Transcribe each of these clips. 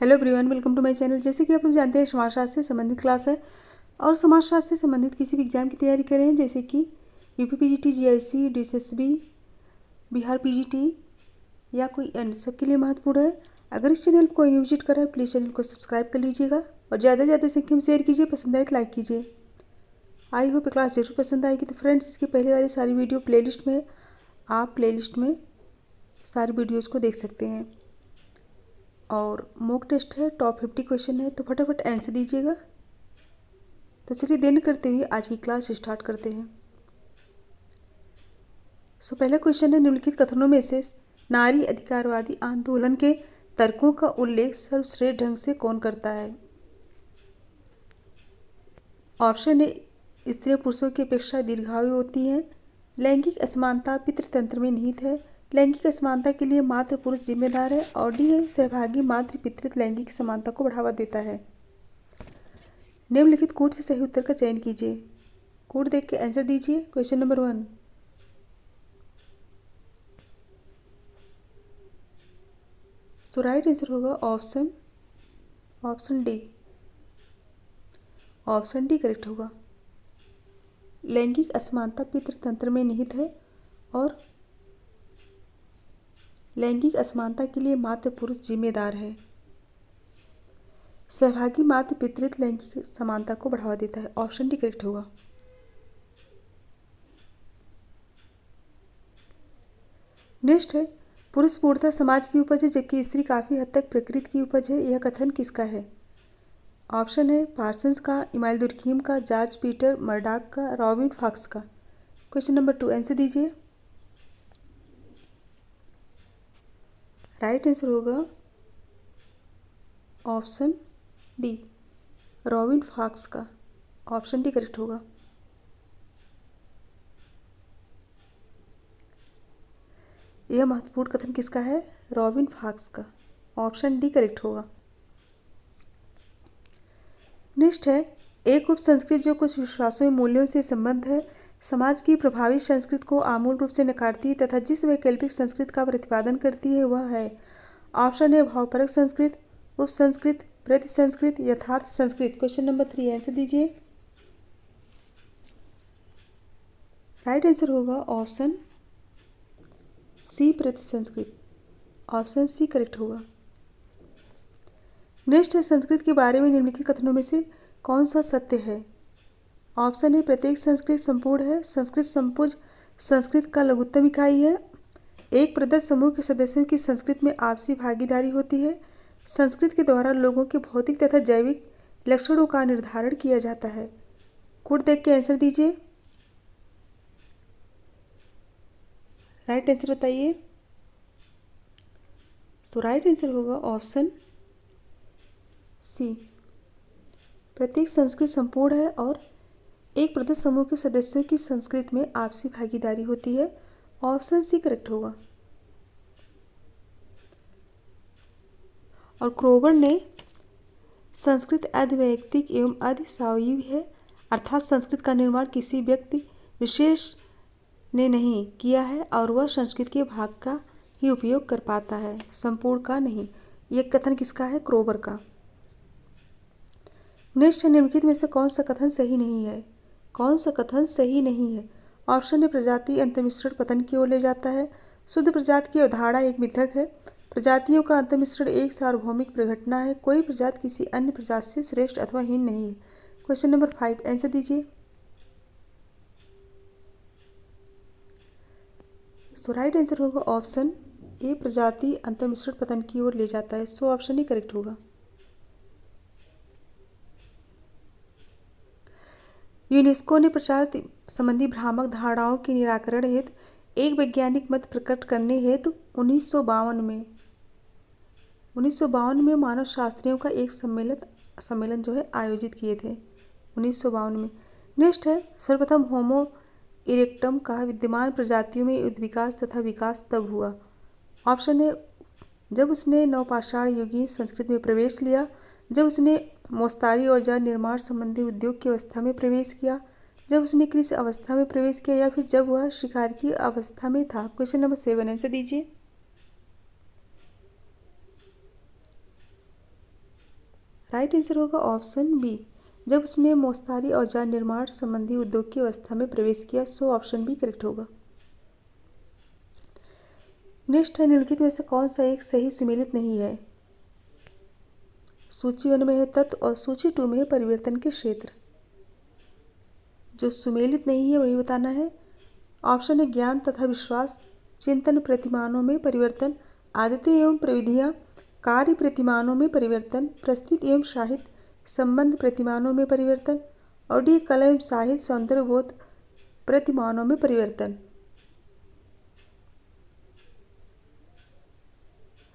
Hello everyone, welcome to my channel. जैसे कि आप लोग जानते हैं, समाजशास्त्र से संबंधित क्लास है और समाजशास्त्र से संबंधित किसी भी एग्जाम की तैयारी कर रहे हैं, जैसे कि UP PGT, GIC, DSSB, Bihar PGT या कोई अन्य, सबके लिए महत्वपूर्ण है। अगर इस चैनल को कोई विजिट कर रहा है, प्लीज़ चैनल को सब्सक्राइब कर लीजिएगा और ज़्यादा से ज़्यादा संख्या में शेयर कीजिए। पसंद आए तो लाइक कीजिए। आई होप क्लास जरूर पसंद आएगी। तो फ्रेंड्स, इसकी पहले वाली सारी वीडियो प्लेलिस्ट में है, आप प्लेलिस्ट में सारी वीडियोज़ को देख सकते हैं। और मॉक टेस्ट है, टॉप 50 क्वेश्चन है, तो फटाफट आंसर दीजिएगा। तो चलिए देर न करते हुए आज की क्लास स्टार्ट करते हैं। पहला क्वेश्चन है, निम्नलिखित कथनों में से नारी अधिकारवादी आंदोलन के तर्कों का उल्लेख सर्वश्रेष्ठ ढंग से कौन करता है? ऑप्शन ए, स्त्रियां पुरुषों की अपेक्षा दीर्घायु होती हैं। लैंगिक असमानता पितृतंत्र में निहित है। लैंगिक असमानता के लिए मात्र पुरुष जिम्मेदार है। और डी है, सहभागी मातृ पितृत्व लैंगिक समानता को बढ़ावा देता है। निम्नलिखित कोड से सही उत्तर का चयन कीजिए। कोड देख के आंसर दीजिए। Question number 1। सो राइट आंसर होगा option D. Option D correct होगा। लैंगिक असमानता पितृतंत्र में निहित है और लैंगिक असमानता के लिए मात्र पुरुष जिम्मेदार है। सहभागी मातृ पितृत्व लैंगिक समानता को बढ़ावा देता है। ऑप्शन डी करेक्ट होगा। नेक्स्ट है, पुरुष पूर्णतः समाज की उपज है जबकि स्त्री काफी हद तक प्रकृति की उपज है। यह कथन किसका है? ऑप्शन है पार्सन्स का, इमाइल दुर्खीम का, जॉर्ज पीटर मर्डॉक का, रॉबिन फॉक्स का। क्वेश्चन नंबर 2 आंसर दीजिए। राइट आंसर होगा ऑप्शन डी, रॉबिन फॉक्स का। ऑप्शन डी करेक्ट होगा। यह महत्वपूर्ण कथन किसका है? रॉबिन फॉक्स का। ऑप्शन डी करेक्ट होगा। नेक्स्ट है, एक उप संस्कृति जो कुछ विश्वासों एवं मूल्यों से संबद्ध है, समाज की प्रभावी संस्कृति को आमूल रूप से नकारती है तथा जिस वैकल्पिक संस्कृति का प्रतिपादन करती है वह है। ऑप्शन है भावपरक संस्कृत, उप संस्कृत, प्रति संस्कृत, यथार्थ संस्कृत। क्वेश्चन नंबर 3 आंसर दीजिए। राइट आंसर होगा ऑप्शन सी, प्रति संस्कृत। ऑप्शन सी करेक्ट होगा। नेक्स्ट है, संस्कृत के बारे में निम्नलिखित कथनों में से कौन सा सत्य है? ऑप्शन है प्रत्येक संस्कृत संपूर्ण है। संस्कृत संपुज संस्कृत का लघुत्तम इकाई है। एक प्रदत्त समूह के सदस्यों की संस्कृत में आपसी भागीदारी होती है। संस्कृत के द्वारा लोगों के भौतिक तथा जैविक लक्षणों का निर्धारण किया जाता है। कोड देख के आंसर दीजिए। राइट आंसर बताइए। सो राइट आंसर होगा ऑप्शन सी, प्रत्येक संस्कृत संपूर्ण है और एक प्रदत्त समूह के सदस्यों की संस्कृत में आपसी भागीदारी होती है। ऑप्शन सी करेक्ट होगा। और क्रोवर ने संस्कृत अधिवैयक्तिक एवं अधिसावयवी है, अर्थात संस्कृत का निर्माण किसी व्यक्ति विशेष ने नहीं किया है और वह संस्कृत के भाग का ही उपयोग कर पाता है, संपूर्ण का नहीं। यह कथन किसका है? क्रोवर का। नेक्स्ट है, निम्नलिखित में से कौन सा कथन सही नहीं है? कौन सा कथन सही नहीं है? ऑप्शन है प्रजाति अंतर्मिश्रण पतन की ओर ले जाता है। शुद्ध प्रजाति की अवधारणा एक मिथक है। प्रजातियों का अंतर्मिश्रण एक सार्वभौमिक प्रघटना है। कोई प्रजाति किसी अन्य प्रजाति से श्रेष्ठ अथवा हीन नहीं है। क्वेश्चन नंबर 5 आंसर दीजिए। सो राइट आंसर होगा ऑप्शन ए, प्रजाति अंतर्मिश्रण पतन की ओर ले जाता है। सो ऑप्शन ही करेक्ट होगा। यूनेस्को ने प्रजाति संबंधी भ्रामक धारणाओं के निराकरण हेतु एक वैज्ञानिक मत प्रकट करने हेतु 1952 में मानव शास्त्रियों का एक सम्मेलन जो है आयोजित किए थे 1952 में। नेक्स्ट है, सर्वप्रथम होमो इरेक्टम का विद्यमान प्रजातियों में उद्विकास तथा विकास तब हुआ। ऑप्शन है जब उसने नवपाषाण युगीन संस्कृति में प्रवेश लिया, जब उसने मोस्तारी औजार निर्माण संबंधी उद्योग की अवस्था में प्रवेश किया, जब उसने कृषि अवस्था में प्रवेश किया, या फिर जब वह शिकार की अवस्था में था। क्वेश्चन नंबर 7 आंसर दीजिए। राइट आंसर होगा ऑप्शन बी, जब उसने मोस्तारी औजार निर्माण संबंधी उद्योग की अवस्था में प्रवेश किया। सो ऑप्शन बी करेक्ट होगा। नेक्स्ट है, निम्नलिखित में से कौन सा एक सही सुमेलित नहीं है? सूची 1 में है तत्व और सूची 2 में है परिवर्तन के क्षेत्र। जो सुमेलित नहीं है वही बताना है। ऑप्शन है ज्ञान तथा विश्वास, चिंतन प्रतिमानों में परिवर्तन, आदतें एवं प्रविधियाँ, कार्य प्रतिमानों में परिवर्तन, प्रस्तुति एवं साहित्य संबंध प्रतिमानों में परिवर्तन, और डी कला एवं साहित्य सौंदर्यबोध प्रतिमानों में परिवर्तन।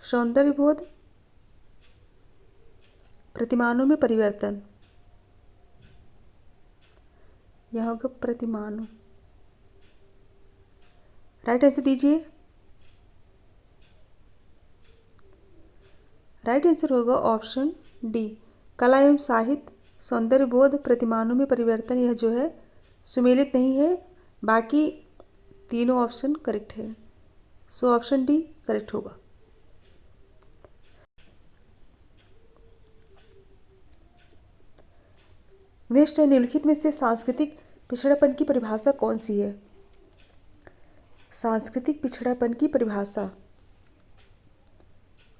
सौंदर्यबोध प्रतिमानों में परिवर्तन, यह होगा प्रतिमानों। राइट आंसर दीजिए। राइट आंसर होगा ऑप्शन डी, कला एवं साहित्य सौंदर्यबोध प्रतिमानों में परिवर्तन। यह जो है सुमेलित नहीं है, बाकी तीनों ऑप्शन करेक्ट है। सो ऑप्शन डी करेक्ट होगा। नेक्स्ट है, निम्नलिखित में से सांस्कृतिक पिछड़ापन की परिभाषा कौन सी है? सांस्कृतिक पिछड़ापन की परिभाषा।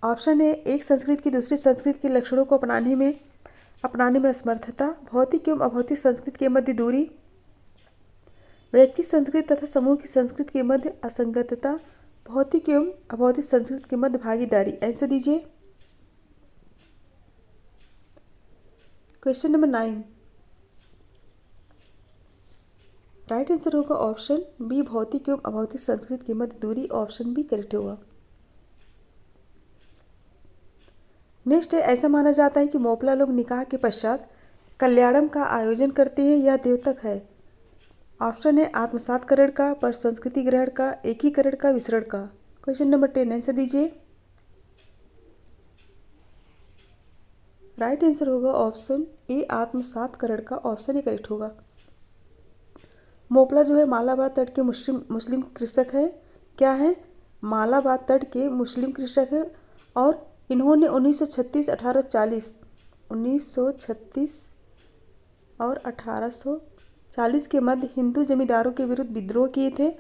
ऑप्शन है, एक संस्कृति की दूसरी संस्कृति के लक्षणों को अपनाने में असमर्थता, भौतिक एवं अभौतिक संस्कृति के मध्य दूरी, व्यक्ति संस्कृति तथा समूह की संस्कृति के मध्य असंगतता, भौतिक एवं अभौतिक संस्कृति के मध्य भागीदारी। आंसर दीजिए। Question number 9। राइट आंसर होगा ऑप्शन बी, भौतिक एवं अभौतिक संस्कृति के मध्य दूरी। ऑप्शन बी करेक्ट होगा। नेक्स्ट है, ऐसा माना जाता है कि मोपला लोग निकाह के पश्चात कल्याणम का आयोजन करते हैं। यह द्योतक है। ऑप्शन है आत्मसात करण का, पर संस्कृति ग्रहण का, एकीकरण का, विसरण का। क्वेश्चन नंबर 10 आंसर दीजिए। राइट आंसर होगा ऑप्शन ए, आत्मसात करण का। ऑप्शन ए करेक्ट होगा। मोपला जो है मालाबार तट के मुस्लिम कृषक है। क्या है? मालाबार तट के मुस्लिम कृषक है और इन्होंने 1936 और 1840 के मध्य हिंदू जमींदारों के विरुद्ध विद्रोह किए थे।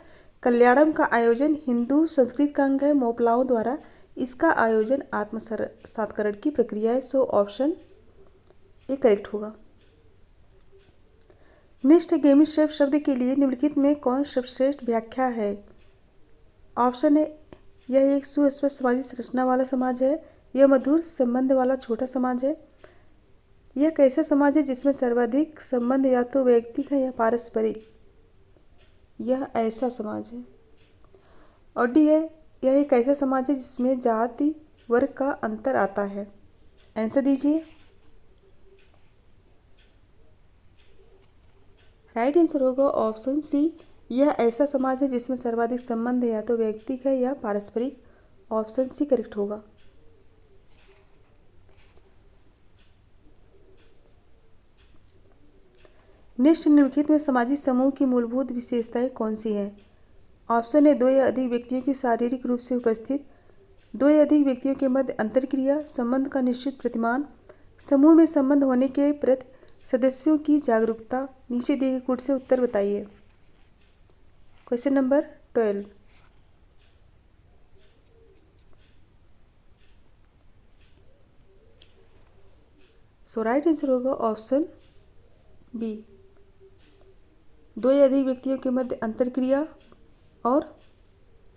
कल्याणम का आयोजन हिंदू संस्कृति का अंग है मोपलाओं द्वारा। इसका आयोजन आत्मसातकरण की प्रक्रिया है। सो ऑप्शन ए करेक्ट होगा। नेक्स्ट है, गेमिश्रेफ शब्द के लिए निम्नलिखित में कौन सर्वश्रेष्ठ व्याख्या है? ऑप्शन है, यह एक सुस्पष्ट सामाजिक संरचना वाला समाज है। यह मधुर संबंध वाला छोटा समाज है। यह कैसा समाज है जिसमें सर्वाधिक संबंध या तो वैयक्तिक है या पारस्परिक। यह ऐसा समाज है। और डी है, यह एक ऐसा समाज है जिसमें जाति वर्ग का अंतर आता है। आंसर दीजिए। राइट आंसर होगा ऑप्शन सी, यह ऐसा समाज है जिसमें सर्वाधिक संबंध या तो वैयक्तिक है या पारस्परिक। ऑप्शन सी करेक्ट होगा। नेक्स्ट, निम्नलिखित में सामाजिक समूह की मूलभूत विशेषताएं कौन सी हैं? ऑप्शन है, दो या अधिक व्यक्तियों की शारीरिक रूप से उपस्थित, दो या अधिक व्यक्तियों के मध्य अंतरक्रिया, संबंध का निश्चित प्रतिमान, समूह में संबंध होने के प्रति सदस्यों की जागरूकता। नीचे दिए गए कोड से उत्तर बताइए। Question number 12। सो राइट आंसर होगा ऑप्शन बी, दो या अधिक व्यक्तियों के मध्य अंतरक्रिया और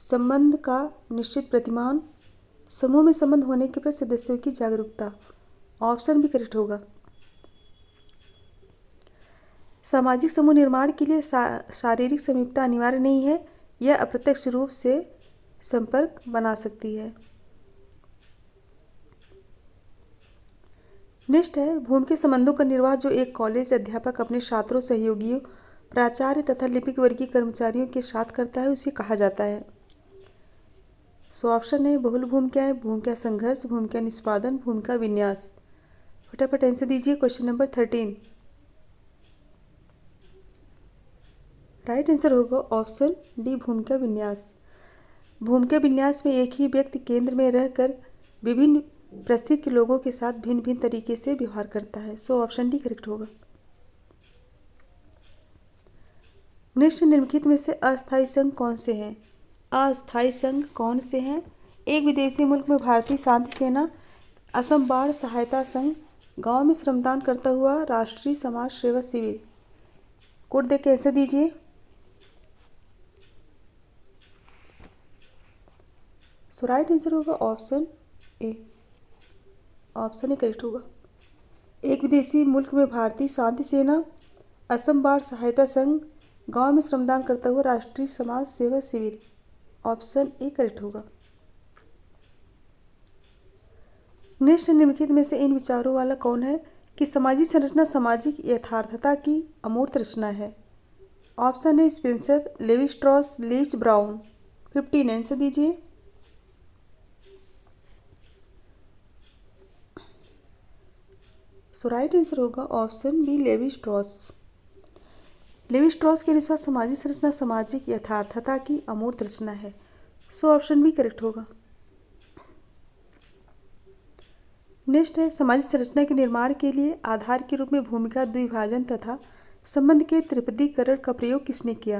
संबंध का निश्चित प्रतिमान, समूह में संबंध होने के प्रति सदस्यों की जागरूकता। ऑप्शन भी करेक्ट होगा। सामाजिक समूह निर्माण के लिए शारीरिक समीपता अनिवार्य नहीं है। यह अप्रत्यक्ष रूप से संपर्क बना सकती है। नेक्स्ट है, भूमि के संबंधों का निर्वाह जो एक कॉलेज अध्यापक अपने छात्रों, सहयोगियों, प्राचार्य तथा लिपिक वर्गीय कर्मचारियों के साथ करता है उसे कहा जाता है। सो ऑप्शन है, बहुल भूमिका है, भूमिका संघर्ष, भूमिका निष्पादन, भूमिका विन्यास। फटाफट आंसर दीजिए। Question number 13। राइट आंसर होगा ऑप्शन डी, भूमिका विन्यास। भूमिका विन्यास में एक ही व्यक्ति केंद्र में रहकर विभिन्न परिस्थिति के लोगों के साथ भिन्न भिन्न तरीके से व्यवहार करता है। सो ऑप्शन डी करेक्ट होगा। नेक्स्ट निम्नलिखित में से अस्थायी संघ कौन से हैं? अस्थायी संघ कौन से हैं? एक विदेशी मुल्क में भारतीय शांति सेना, असम बाढ़ सहायता संघ, गांव में श्रमदान करता हुआ राष्ट्रीय समाज सेवा शिविर। कोड देख के आंसर दीजिए। सो राइट आंसर होगा option A. Option A correct होगा। एक विदेशी मुल्क में भारतीय शांति सेना, असम बाढ़ सहायता संघ, गांव में श्रमदान करता हुआ राष्ट्रीय समाज सेवा शिविर। ऑप्शन ए करेक्ट होगा। नेक्स्ट निम्नलिखित में से इन विचारों वाला कौन है कि सामाजिक संरचना सामाजिक यथार्थता की अमूर्त रचना है? Option A Spencer, Levi Strauss, Leach Brown. 15 answer दीजिए। सो राइट आंसर होगा option B Levi Strauss. Levi Strauss के अनुसार सामाजिक संरचना सामाजिक यथार्थता की अमूर्त रचना है। सो ऑप्शन बी करेक्ट होगा। नेक्स्ट है सामाजिक संरचना के निर्माण के लिए आधार के रूप में भूमिका द्विभाजन तथा संबंध के त्रिपदीकरण का प्रयोग किसने किया?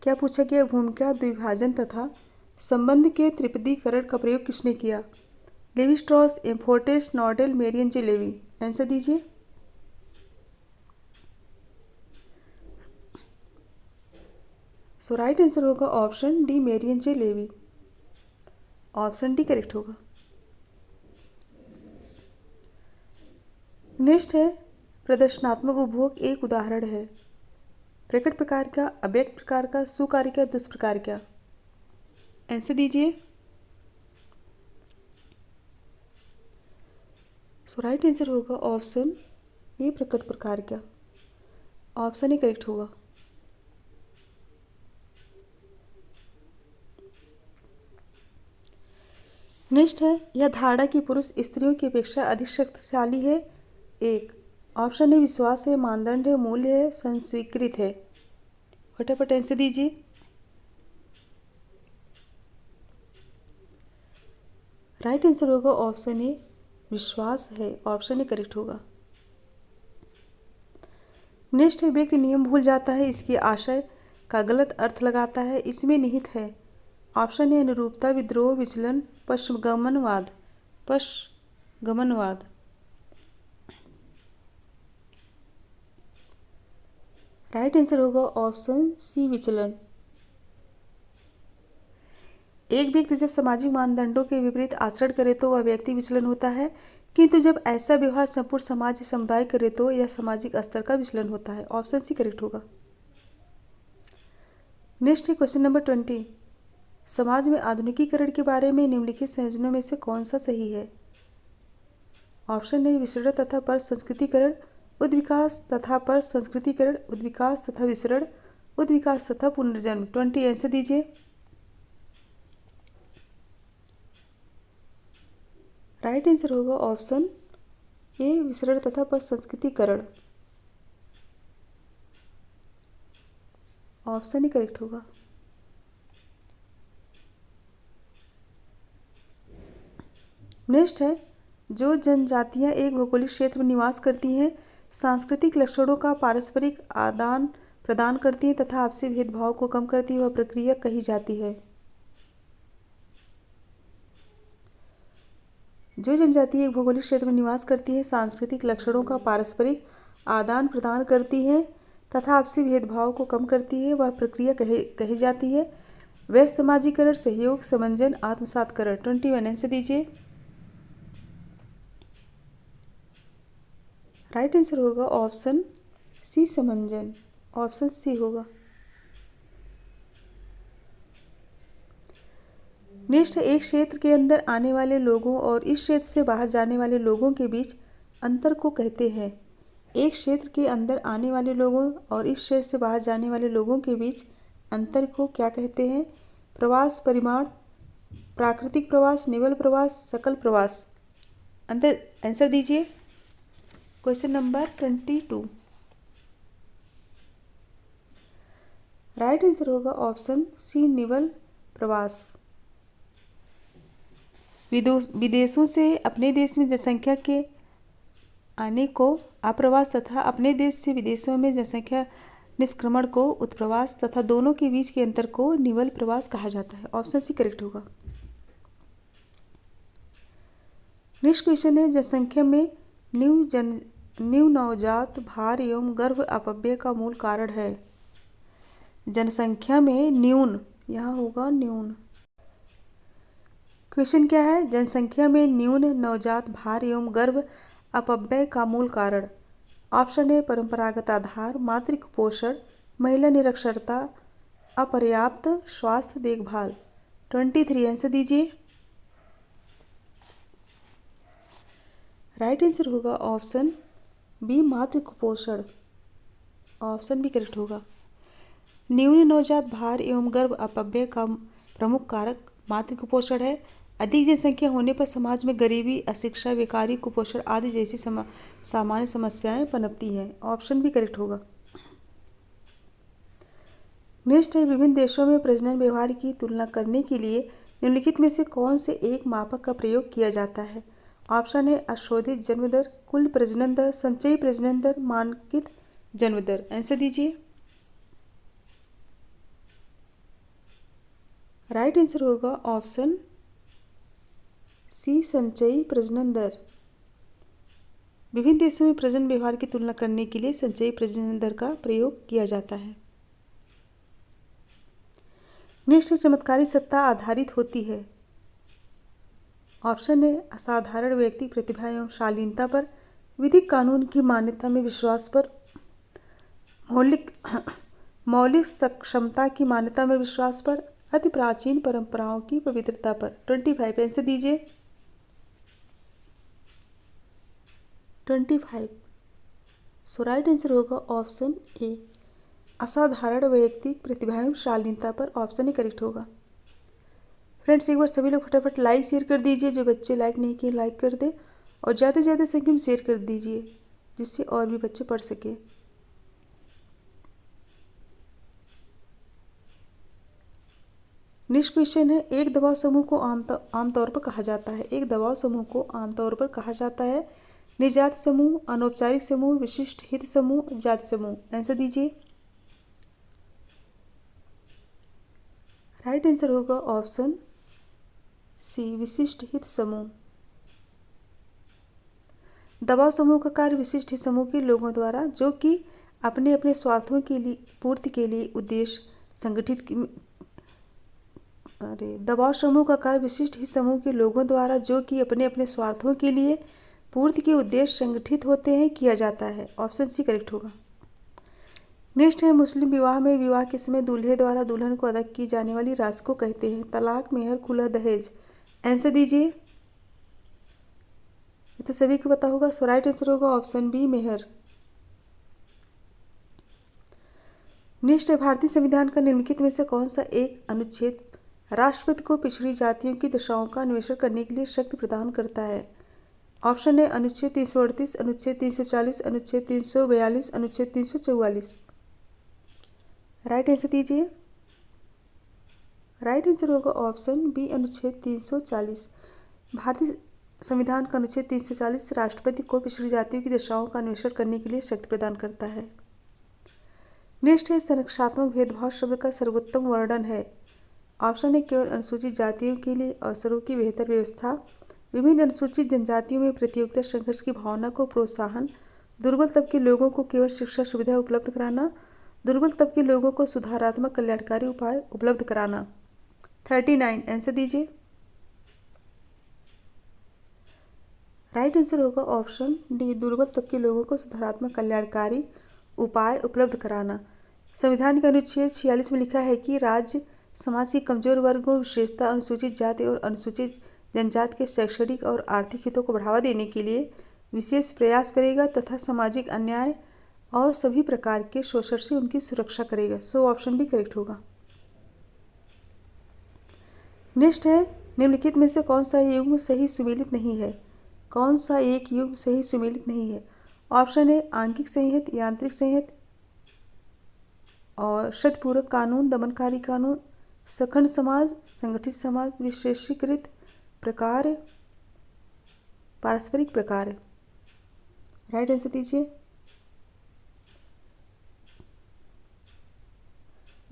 क्या पूछा गया? भूमिका द्विभाजन तथा संबंध के त्रिपदीकरण का प्रयोग किसने किया? लेवी स्ट्रॉस, एम्फोर्टेस, नॉर्डेल, मेरियन जे लेवी। आंसर दीजिए। सो राइट आंसर होगा ऑप्शन डी मेरियन जे लेवी। ऑप्शन डी करेक्ट होगा। नेक्स्ट है प्रदर्शनात्मक उपभोग एक उदाहरण है। प्रकट प्रकार का, अव्यक्त प्रकार का, सुकार्य का, दुष्प्रकार का। आंसर दीजिए। सो राइट आंसर होगा ऑप्शन ए प्रकट प्रकार का। ऑप्शन ए करेक्ट होगा। नेक्स्ट है यह धारणा कि पुरुष स्त्रियों की अपेक्षा अधिक शक्तिशाली है। एक ऑप्शन है विश्वास है, मानदंड है, मूल्य है, संस्वीकृत है। फटाफट आंसर दीजिए। राइट आंसर होगा ऑप्शन ए विश्वास है। ऑप्शन ए करेक्ट होगा। नेक्स्ट है व्यक्ति नियम भूल जाता है, इसकी आशय का गलत अर्थ लगाता है, इसमें निहित है। ऑप्शन ए अनुरूपता, विद्रोह, विचलन, पश्चगमनवाद। पश्चगमनवाद। राइट आंसर होगा ऑप्शन सी विचलन। एक व्यक्ति जब सामाजिक मानदंडों के विपरीत आचरण करे तो वह व्यक्ति विचलन होता है, किंतु जब ऐसा व्यवहार संपूर्ण समाज या समुदाय करे तो यह सामाजिक स्तर का विचलन होता है। ऑप्शन सी करेक्ट होगा। नेक्स्ट है क्वेश्चन नंबर 20। समाज में आधुनिकीकरण के बारे में निम्नलिखित संयोजनों में से कौन सा सही है? ऑप्शन ए विसरण तथा पर संस्कृतिकरण, उद्विकास तथा पर संस्कृतिकरण, उद्विकास तथा विसरण, उद्विकास तथा पुनर्जन्म। 20 आंसर दीजिए। राइट आंसर होगा ऑप्शन ए विसरण तथा पर संस्कृतिकरण। ऑप्शन ही करेक्ट होगा। नेक्स्ट है जो जनजातियां एक भौगोलिक क्षेत्र में निवास करती हैं सांस्कृतिक लक्षणों का पारस्परिक आदान प्रदान करती हैं तथा आपसी भेदभाव को कम करती है वह प्रक्रिया कही जाती है। जो जनजाति एक भौगोलिक क्षेत्र में निवास करती है सांस्कृतिक लक्षणों का पारस्परिक आदान प्रदान करती है तथा आपसी भेदभाव को कम करती है वह प्रक्रिया कही जाती है वैश्य समाजीकरण, सहयोग, समंजन, आत्मसातकरण। 21 आंसर दीजिए। राइट आंसर होगा ऑप्शन सी समंजन। ऑप्शन सी होगा। नेक्स्ट एक क्षेत्र के अंदर आने वाले लोगों और इस क्षेत्र से बाहर जाने वाले लोगों के बीच अंतर को कहते हैं। एक क्षेत्र के अंदर आने वाले लोगों और इस क्षेत्र से बाहर जाने वाले लोगों के बीच अंतर को क्या कहते हैं? प्रवास परिमाण, प्राकृतिक प्रवास, निवल प्रवास, सकल प्रवास। आंसर दीजिए। Question number 22। राइट आंसर होगा ऑप्शन सी निवल प्रवास। विदेशों से अपने देश में जनसंख्या के आने को आप्रवास तथा अपने देश से विदेशों में जनसंख्या निष्क्रमण को उत्प्रवास तथा दोनों के बीच के अंतर को निवल प्रवास कहा जाता है। ऑप्शन सी करेक्ट होगा। नेक्स्ट क्वेश्चन है, जनसंख्या में न्यू नवजात भार एवं गर्भ अपव्यय का मूल कारण है। जनसंख्या में न्यून, यहाँ होगा न्यून। क्वेश्चन क्या है, जनसंख्या में न्यून नवजात भार एवं गर्भ अपव्यय का मूल कारण। ऑप्शन ए परंपरागत आधार, मातृ कुपोषण, महिला निरक्षरता, अपर्याप्त स्वास्थ्य देखभाल। 23 आंसर दीजिए। राइट आंसर होगा ऑप्शन बी मातृ कुपोषण। ऑप्शन बी करेक्ट होगा। न्यून नवजात भार एवं गर्भ अपव्यय का प्रमुख कारक मातृ कुपोषण है। अधिक जनसंख्या होने पर समाज में गरीबी, अशिक्षा, बेकारी, कुपोषण आदि जैसी सामान्य समस्याएं पनपती हैं। ऑप्शन भी करेक्ट होगा। नेक्स्ट है, विभिन्न देशों में प्रजनन व्यवहार की तुलना करने के लिए निम्नलिखित में से कौन से एक मापक का प्रयोग किया जाता है। ऑप्शन है अशोधित जन्म दर, कुल प्रजनन दर, संचयी प्रजनन दर, मानकित जन्म दर। आंसर दीजिए। राइट आंसर होगा ऑप्शन सी संचयी प्रजनन दर। विभिन्न देशों में प्रजनन व्यवहार की तुलना करने के लिए संचयी प्रजनन दर का प्रयोग किया जाता है। नेक्स्ट चमत्कारी सत्ता आधारित होती है। ऑप्शन है असाधारण व्यक्ति प्रतिभा एवं शालीनता पर, विधिक कानून की मान्यता में विश्वास पर, मौलिक सक्षमता की मान्यता में विश्वास पर, अति प्राचीन परंपराओं की पवित्रता पर। 25 आंसर दीजिए। 25 सो राइट आंसर होगा ऑप्शन ए असाधारण वैयक्तिक प्रतिभा एवं शालीनता पर। ऑप्शन ही करेक्ट होगा। फ्रेंड्स, एक बार सभी लोग फटाफट लाइक शेयर कर दीजिए। जो बच्चे लाइक नहीं किए लाइक कर दे और ज़्यादा से ज़्यादा संख्या में शेयर कर दीजिए जिससे और भी बच्चे पढ़ सके। नेक्स्ट क्वेश्चन है, एक दबाव समूह को आमतौर पर कहा जाता है। एक दबाव समूह को आमतौर पर कहा जाता है निजात समूह, अनौपचारिक समूह, विशिष्ट हित समूह, जात समूह। आंसर दीजिए। राइट आंसर होगा ऑप्शन सी विशिष्ट हित समूह। दबाव समूह का कार्य विशिष्ट हित समूह के लोगों द्वारा जो कि अपने अपने स्वार्थों के लिए पूर्ति के लिए उद्देश्य संगठित दबाव समूह का कार्य विशिष्ट हित समूह के लोगों द्वारा जो कि अपने अपने स्वार्थों के लिए पूर्ति के उद्देश्य संगठित होते हैं किया जाता है। ऑप्शन सी करेक्ट होगा। नेक्स्ट है, मुस्लिम विवाह में विवाह के समय दूल्हे द्वारा दुल्हन को अदा की जाने वाली राशि को कहते हैं तलाक, मेहर, खुला, दहेज। आंसर दीजिए। ये तो सभी को पता होगा। सो राइट आंसर होगा ऑप्शन बी मेहर। नेक्स्ट है, भारतीय संविधान का निम्नलिखित में से कौन सा एक अनुच्छेद राष्ट्रपति को पिछड़ी जातियों की दशाओं का अन्वेषण करने के लिए शक्ति प्रदान करता है। ऑप्शन है अनुच्छेद 338, अनुच्छेद 340, अनुच्छेद 342, अनुच्छेद 344। राइट आंसर दीजिए। राइट आंसर होगा ऑप्शन बी अनुच्छेद 340। भारतीय संविधान का अनुच्छेद 340 राष्ट्रपति को पिछड़ी जातियों की दशाओं का अन्वेषण करने के लिए शक्ति प्रदान करता है। नेक्स्ट है, संरक्षात्मक भेदभाव शब्द का सर्वोत्तम वर्णन है। ऑप्शन है केवल अनुसूचित जातियों के लिए अवसरों की बेहतर व्यवस्था, विभिन्न अनुसूचित जनजातियों में प्रतियोगिता संघर्ष की भावना को प्रोत्साहन, दुर्बल तबके के लोगों को केवल शिक्षा सुविधा उपलब्ध कराना, दुर्बल तबके के लोगों को सुधारात्मक कल्याणकारी उपाय उपलब्ध कराना। 39 आंसर दीजिए। राइट आंसर होगा ऑप्शन डी दुर्बल तबके के लोगों को सुधारात्मक कल्याणकारी उपाय उपलब्ध कराना। संविधान के अनुच्छेद 46 में लिखा है कि राज्य समाज के कमजोर वर्गों, विशेषतः अनुसूचित जाति और अनुसूचित जनजाति के शैक्षणिक और आर्थिक हितों को बढ़ावा देने के लिए विशेष प्रयास करेगा तथा सामाजिक अन्याय और सभी प्रकार के शोषण से उनकी सुरक्षा करेगा। सो ऑप्शन डी करेक्ट होगा। नेक्स्ट है, निम्नलिखित में से कौन सा युग्म सही सुमेलित नहीं है। कौन सा एक युग्म सही सुमेलित नहीं है। ऑप्शन है आंगिक संहित, यांत्रिक संहित और शतपूरक कानून, दमनकारी कानून, सखंड समाज, संगठित समाज, विशेषीकृत प्रकार, पारस्परिक प्रकार। राइट आंसर दीजिए।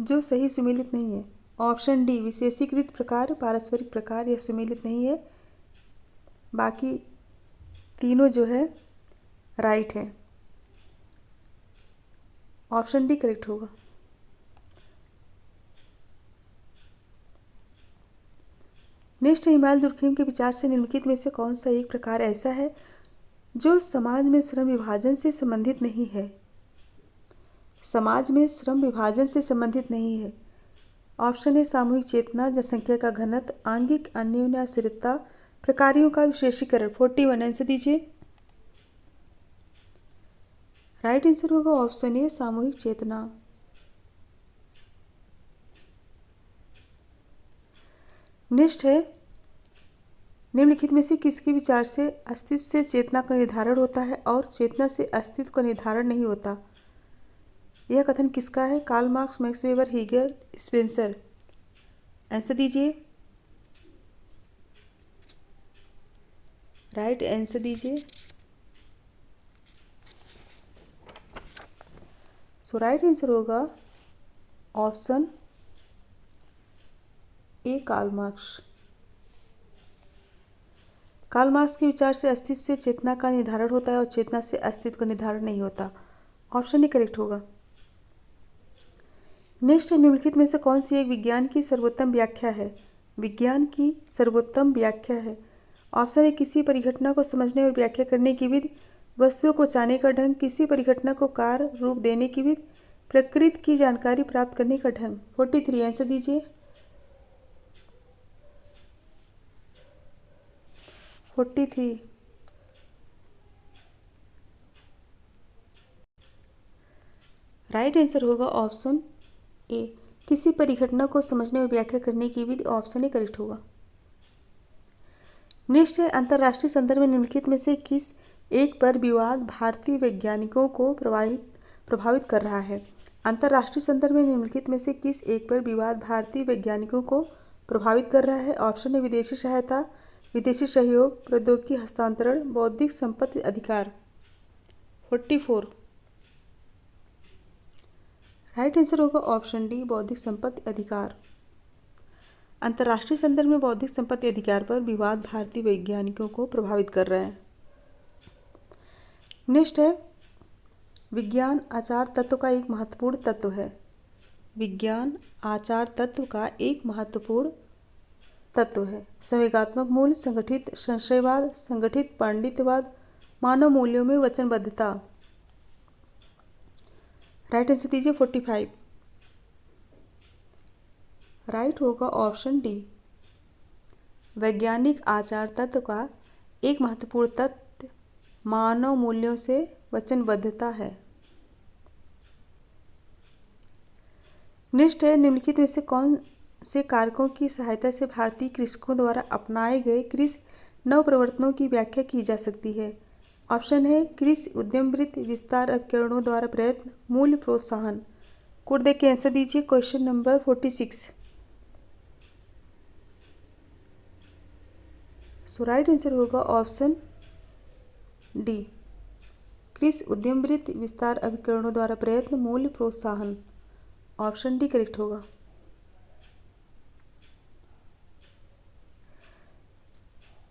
जो सही सुमेलित नहीं है, ऑप्शन डी विशेषीकृत प्रकार, पारस्परिक प्रकार, यह सुमेलित नहीं है। बाकी तीनों जो है राइट है। ऑप्शन डी करेक्ट होगा। नेक्स्ट हिमालय दुर्खिम के विचार से निम्नलिखित में से कौन सा एक प्रकार ऐसा है जो समाज में श्रम विभाजन से संबंधित नहीं है? समाज में श्रम विभाजन से संबंधित नहीं है। ऑप्शन ए सामूहिक चेतना, जनसंख्या का घनत्व, आंगिक अन्योन्याश्रितता, प्रकारों का विशेषीकरण। 41 आंसर दीजिए। राइट आंसर होगा ऑप्शन ए सामूहिक चेतना। नेक्स्ट है निम्नलिखित में से किसके विचार से अस्तित्व से चेतना का निर्धारण होता है और चेतना से अस्तित्व का निर्धारण नहीं होता? यह कथन किसका है? Karl Marx, Max Weber, Hegel, Spencer. Answer दीजिए। राइट आंसर दीजिए। सो राइट आंसर होगा option A Karl Marx. Karl Marx के विचार से अस्तित्व से चेतना का निर्धारण होता है और चेतना से अस्तित्व का निर्धारण नहीं होता। ऑप्शन ए करेक्ट होगा। नेक्स्ट है निम्नलिखित में से कौन सी एक विज्ञान की सर्वोत्तम व्याख्या है? विज्ञान की सर्वोत्तम व्याख्या है। ऑप्शन ए किसी परिघटना को समझने और व्याख्या करने की विधि, वस्तुओं को जाने का ढंग, किसी परिघटना को कार्य रूप देने की विधि, प्रकृति की जानकारी प्राप्त करने का ढंग। 43 आंसर दीजिए। 43। राइट आंसर होगा ऑप्शन ए किसी परिघटना को समझने और व्याख्या करने की विधि। ऑप्शन ए करेक्ट होगा। नेक्स्ट है अंतर्राष्ट्रीय संदर्भ में निम्नलिखित में से किस एक पर विवाद भारतीय वैज्ञानिकों को प्रभावित कर रहा है? अंतर्राष्ट्रीय संदर्भ में निम्नलिखित में से किस एक पर विवाद भारतीय वैज्ञानिकों को प्रभावित कर रहा है? ऑप्शन है विदेशी सहायता, विदेशी सहयोग, प्रौद्योगिकी हस्तांतरण, बौद्धिक संपत्ति अधिकार। 44। राइट आंसर होगा ऑप्शन डी बौद्धिक संपत्ति अधिकार। अंतर्राष्ट्रीय संदर्भ में बौद्धिक संपत्ति अधिकार पर विवाद भारतीय वैज्ञानिकों को प्रभावित कर रहा है। नेक्स्ट है विज्ञान आचार तत्व का एक महत्वपूर्ण तत्व है। विज्ञान आचार तत्व का एक महत्वपूर्ण तत्व है। संवेगात्मक मूल्य, संगठित संशयवाद, संगठित पांडित्यवाद, मानव मूल्यों में वचनबद्धता। राइट आंसर दीजिए। 45। राइट होगा ऑप्शन डी वैज्ञानिक आचार तत्व का एक महत्वपूर्ण तत्व मानव मूल्यों से वचनबद्धता है। नेक्स्ट है निम्नलिखित में से कौन से कारकों की सहायता से भारतीय कृषकों द्वारा अपनाए गए कृषि नवप्रवर्तनों की व्याख्या की जा सकती है? ऑप्शन है कृषि उद्यम वृत्ति, विस्तार उपकरणों द्वारा प्रयत्न, मूल्य प्रोत्साहन। कोड देख के आंसर दीजिए। Question number 46। सो राइट आंसर होगा ऑप्शन डी कृषि उद्यम वृत्ति, विस्तार अभिकरणों द्वारा प्रयत्न, मूल्य प्रोत्साहन। ऑप्शन डी करेक्ट होगा।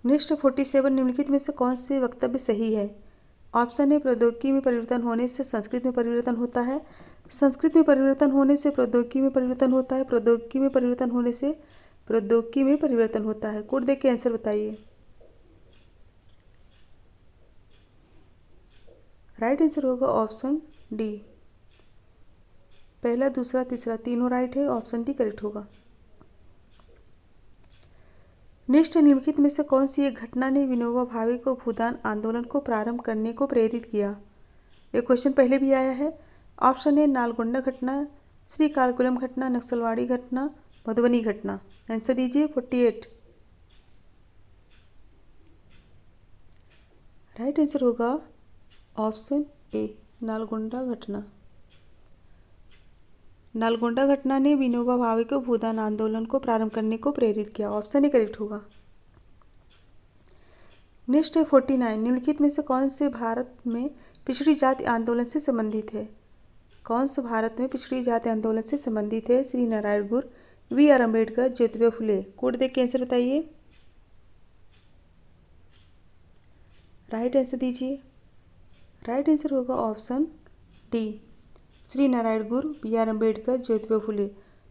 नेक्स्ट 47 निम्नलिखित में से कौन से वक्तव्य सही है? ऑप्शन है प्रौद्योगिकी में परिवर्तन होने से संस्कृति में परिवर्तन होता है, संस्कृति में परिवर्तन होने से प्रौद्योगिकी में परिवर्तन होता है, प्रौद्योगिकी में परिवर्तन होने से प्रौद्योगिकी में परिवर्तन होता है। कोड देख के आंसर बताइए। राइट आंसर होगा ऑप्शन डी पहला, दूसरा, तीसरा तीनों राइट है। ऑप्शन डी करेक्ट होगा। नेक्स्ट निम्नलिखित में से कौन सी एक घटना ने विनोबा भावे को भूदान आंदोलन को प्रारंभ करने को प्रेरित किया? ये क्वेश्चन पहले भी आया है। ऑप्शन है नालगोंडा घटना, श्रीकाकुलम घटना, नक्सलवाड़ी घटना, मधुबनी घटना। आंसर दीजिए। 48। राइट आंसर होगा ऑप्शन ए नालगोंडा घटना। नालगोंडा घटना ने विनोबा भावे को भूदान आंदोलन को प्रारंभ करने को प्रेरित किया। ऑप्शन ए करेक्ट होगा। नेक्स्ट है 49, निम्नलिखित में से कौन से भारत में पिछड़ी जाति आंदोलन से संबंधित है? कौन सा भारत में पिछड़ी जाति आंदोलन से संबंधित है? श्री नारायण गुरु, बी.आर. अम्बेडकर, ज्योतिबा फुले। कोड देख के आंसर बताइए। राइट आंसर दीजिए। राइट आंसर होगा ऑप्शन डी, श्री नारायण गुरु, B R. Ambedkar, Jyotiba Phule.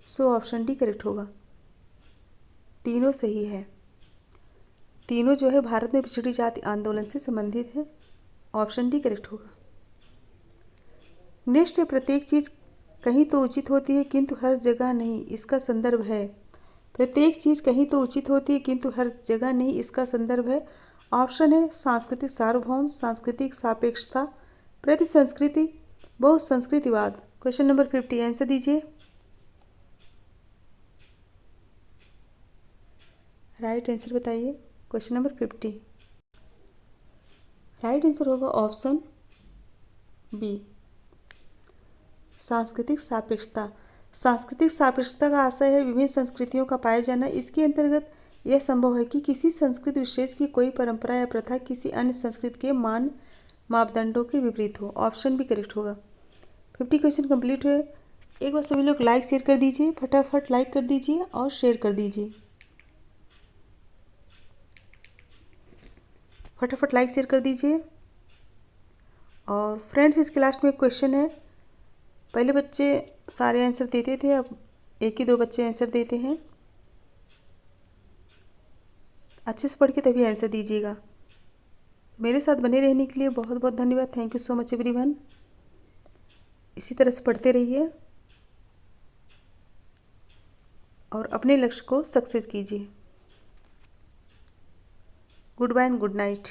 So option D correct होगा। तीनों सही है। तीनों जो है भारत में पिछड़ी जाति आंदोलन से संबंधित है। ऑप्शन डी करेक्ट होगा। नेक्स्ट है प्रत्येक चीज़ कहीं तो उचित होती है किंतु हर जगह नहीं, इसका संदर्भ है। प्रत्येक चीज़ कहीं तो उचित होती है किंतु हर जगह नहीं, इसका संदर्भ है। ऑप्शन है सांस्कृतिक सार्वभौम, सांस्कृतिक सापेक्षता, प्रति संस्कृति, बहुसंस्कृतिवाद। क्वेश्चन नंबर 50 आंसर दीजिए। राइट आंसर बताइए। Question number 50। राइट आंसर होगा ऑप्शन बी, सांस्कृतिक सापेक्षता। सांस्कृतिक सापेक्षता का आशय है विभिन्न संस्कृतियों का पाया जाना। इसके अंतर्गत यह संभव है कि किसी संस्कृति विशेष की कोई परंपरा या प्रथा किसी अन्य संस्कृति के मापदंडों के विपरीत हो। ऑप्शन भी करेक्ट होगा। 50 क्वेश्चन कंप्लीट हुए। एक बार सभी लोग लाइक शेयर कर दीजिए, फटाफट लाइक कर दीजिए और शेयर कर दीजिए। फटाफट लाइक शेयर कर दीजिए। और फ्रेंड्स, इसके लास्ट में एक क्वेश्चन है। पहले बच्चे सारे आंसर देते थे, अब एक ही दो बच्चे आंसर देते हैं। अच्छे से पढ़ के तभी आंसर दीजिएगा। मेरे साथ बने रहने के लिए बहुत बहुत धन्यवाद। Thank you so much everyone. इसी तरह से पढ़ते रहिए और अपने लक्ष्य को सक्सेस कीजिए। Goodbye and good night.